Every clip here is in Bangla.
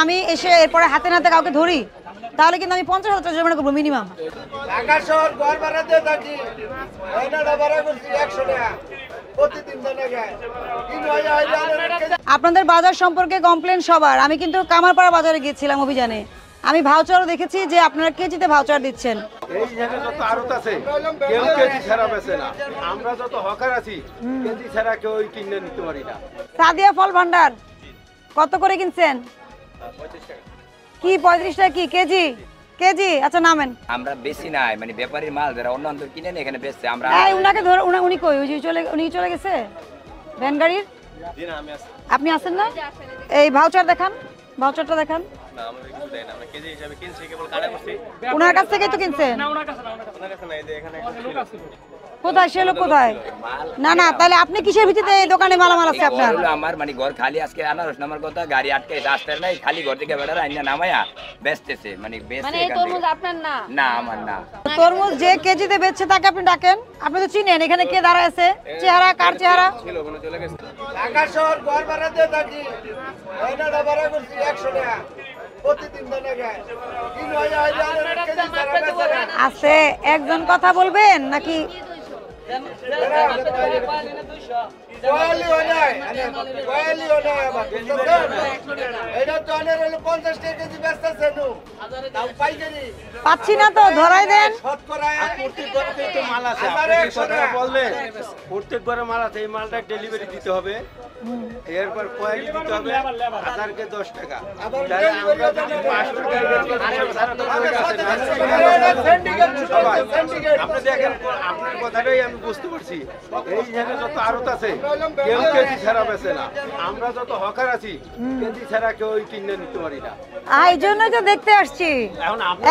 আমি এসে এরপরে হাতে নাতে কাউকে ধরি তাহলে কিন্তু আমি 50,000 টাকা জরিমানা করবো মিনিমাম। ঢাকা শহর ঘর ভাড়া দিয়ে থাকি, ভাড়া করছি 100 টাকা প্রতিদিন। আপনাদের বাজার সম্পর্কে কমপ্লেন সবার। আমি কিন্তু কামারপাড়া বাজারে গিয়েছিলাম অভিযানে, আমি ভাউচারও দেখেছি যে আপনারা কেজিতে ভাউচার দিচ্ছেন। এই জায়গায় যত আড়ত আছে কেউ কেজি ছাড়া বেচে না, আমরা যত হকার আছি কেজি ছাড়া কেউ কিনে নিতে পারি না। সাদিয়া ফল ভান্ডার কত করে কিনছেন? 35 টাকা। কি 35 টাকা কি কেজি? কেজি আচ্ছা নামেন। আমরা বেশি নাই, মানে ব্যাপারীর মাল যারা অন্য অন্তর কিনে নিয়ে এখানে বেচছে। আমরা উনাকে ধরে উনি কই? উনি চলে গেছে ভ্যান গাড়ির। আপনি আছেন না? এই ভাউচার দেখান, ভাউচারটা দেখান। ওনার কাছ থেকেই তো কিনছেন। কোথায় সে লোক কোথায়? না না, তাহলে আপনি কিসের ভিত্তিতে এই দোকানে মালামাল আছে আপনার? আমার মানে ঘর খালি, আজকে আনারস নামার কথা, গাড়ি আটকে রাস্তার নাই, খালি ঘর থেকে বেড়া আইনা নামায়া বেচতেছে, মানে বেচছে। এই তরমুজ আপনার না? না আমার না। তরমুজ যে কেজিতে বেচছে তাকে আপনি ডাকেন। আপনি তো চিনেন এখানে কে দাঁড়ায় আছে, চেহারা কার চেহারা? ঢাকা শহর ঘর ভাড়া দিয়ে থাকি, ভাড়া করছি 100 টাকা প্রতিদিন। আছে একজন কথা বলবেন নাকি? পাচ্ছি না তো, ধরাই দেন। প্রত্যেক ঘরে মাল আছে, এই মালটা ডেলিভারি দিতে হবে, এরপর কোয়ালিটি দিতে হবে, 1000 10 টাকা। আপনি দেখেন, আপনার কথাটাই আমি বুঝতে পারছি। এই জায়গায় যত আড়ত আছে কেউ কেজি ছাড়া বেচে না, আমরা যত হকার আছি কেজি ছাড়া কেউ কিনে নিতে পারি না। এই জন্যই তো দেখতে আসছি।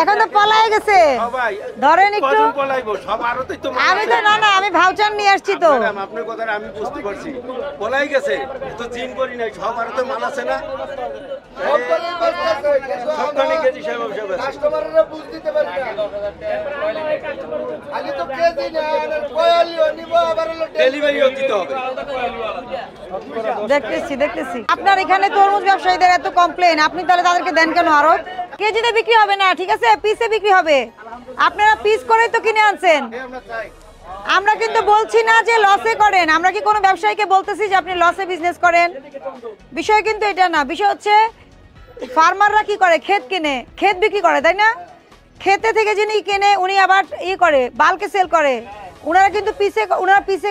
এখন তো পলায় গেছে, ধরেন একটু। সব আড়তই তো আমি তো না, আমি ভাউচার নিয়ে আসছি তো। আপনার কথাটা আমি বুঝতে পারছি, পলাই গেছে তো চিন করি নাই, সব আড়তে মাল আছে না, সবখানে কেজি কাস্টমাররা বুঝ দিতে পারে না, খালি তো কেজি না, কোয়ালিও নিব, আবার ডেলিভারিও দিতে হবে। দেখতেছি আপনার এখানে তরমুজ ব্যবসায়ীদের এত কমপ্লেন, আপনি তাহলে তাদেরকে দেন কেন? আরো কেজিতে বিক্রি হবে না, ঠিক আছে, পিসে বিক্রি হবে। আপনারা পিস করেই তো কিনে আনছেন। আমরা কিন্তু বলছি না যে লসে করেন, আমরা কি কোনো ব্যবসায়ীকে বলতেছি যে আপনি লসে বিজনেস করেন? বিষয় কিন্তু এটা না, বিষয় হচ্ছে ফার্মাররা কি করে, ক্ষেত কিনে, ক্ষেত বিক্রি করে, তাই না? ক্ষেতে থেকে যিনি কেনে উনি আবার করে বাল্কে সেল করে, ওনারা কিন্তু পিসে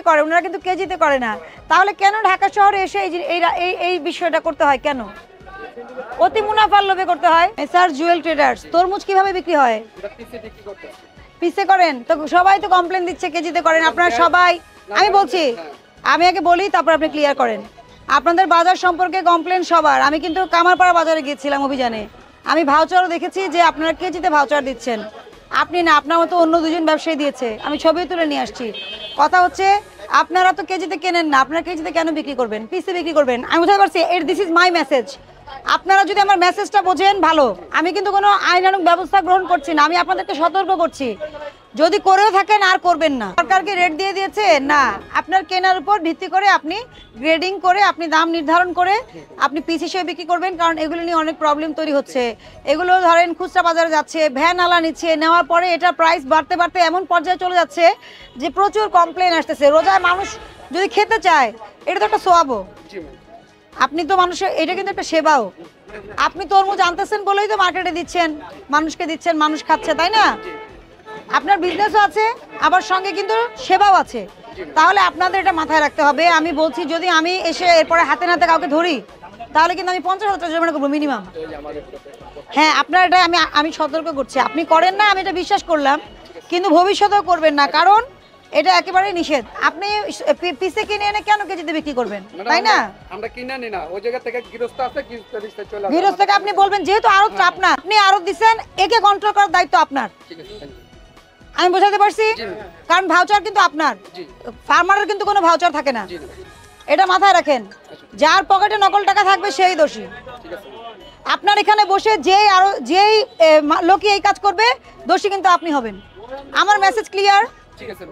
করে, ওনারা কিন্তু কেজিতে করে না। তাহলে কেন ঢাকা শহরে এসে এই বিষয়টা করতে হয়? কেন অতি মুনাফার লোভে করতে হয়? স্যার জুয়েল ট্রেডার্স তরমুজ কিভাবে বিক্রি হয়? পিসে করেন তো, সবাই তো কমপ্লেন দিচ্ছে কেজিতে করেন আপনারা সবাই। আমি বলছি, আমি আগে বলি তারপর আপনি ক্লিয়ার করেন। আপনাদের বাজার সম্পর্কে কমপ্লেন সবার। আমি কিন্তু কামারপাড়া বাজারে গিয়েছিলাম অভিযানে, আমি ভাউচারও দেখেছি যে আপনারা কেজিতে ভাউচার দিচ্ছেন। আপনি না, আপনার মতো অন্য দুজন ব্যবসায়ী দিয়েছে, আমি ছবিও তুলে নিয়ে আসছি। কথা হচ্ছে আপনারা তো কেজিতে কেনেন না, আপনারা কেজিতে কেন বিক্রি করবেন, পিসে বিক্রি করবেন? আমি বুঝতে পারছি, দিস ইজ মাই মেসেজ। আপনারা যদি আমার মেসেজটা বোঝেন ভালো। আমি কিন্তু কোনো আইনানুগ ব্যবস্থা গ্রহণ করছি না, আমি আপনাদেরকে সতর্ক করছি, যদি করেও থাকেন আর করবেন না। সরকারকে রেট দিয়ে দিয়েছে না, আপনার কেনার উপর ভিত্তি করে আপনি গ্রেডিং করে আপনি দাম নির্ধারণ করে আপনি পিস হিসেবে বিক্রি করবেন। কারণ এগুলো নিয়ে অনেক প্রবলেম তৈরি হচ্ছে। এগুলো ধরেন খুচরা বাজারে যাচ্ছে, ভ্যান আলা নিচ্ছে, নেওয়ার পরে এটা প্রাইস বাড়তে বাড়তে এমন পর্যায়ে চলে যাচ্ছে যে প্রচুর কমপ্লেন আসতেছে। রোজায় মানুষ যদি খেতে চায়, এটা তো একটা সোয়াবও। আপনি তো মানুষের, এটা কিন্তু একটা সেবাও। আপনি তরমুজ আনতেছেন বলেই তো মার্কেটে দিচ্ছেন, মানুষকে দিচ্ছেন, মানুষ খাচ্ছে, তাই না? আপনার বিজনেসও আছে, আবার সঙ্গে কিন্তু সেবাও আছে। তাহলে আপনাদের এটা মাথায় রাখতে হবে। আমি বলছি, যদি আমি এসে এরপরে হাতে নাতে কাউকে ধরি তাহলে কিন্তু আমি 50,000 টাকা জরিমানা করবো মিনিমাম। হ্যাঁ, আপনার এটা আমি সতর্ক করছি। আপনি করেন না, আমি এটা বিশ্বাস করলাম, কিন্তু ভবিষ্যতেও করবেন না, কারণ এটা একেবারেই নিষেধ। আপনি পিসে কিনে এনে কেন কেজিতে বিক্রি করবেন, তাই না? আমরা কিনে নি না, ওই জায়গা থেকে গৃহস্থ আছে, গৃহস্থকে আপনি বলবেন যেহেতু আড়ত আপনার, আপনি আড়ত দিচ্ছেন, একে কন্ট্রোল করার দায়িত্ব আপনার। আমি বোঝাতে পারছি? কারণ ভাউচার কিন্তু আপনার, ফার্মারের কিন্তু কোনো ভাউচার থাকে না, এটা মাথায় রাখেন। যার পকেটে নকল টাকা থাকবে সেই দোষী। আপনার এখানে বসে যেই লোকই এই কাজ করবে, দোষী কিন্তু আপনি হবেন। আমার মেসেজ ক্লিয়ার? ঠিক আছে।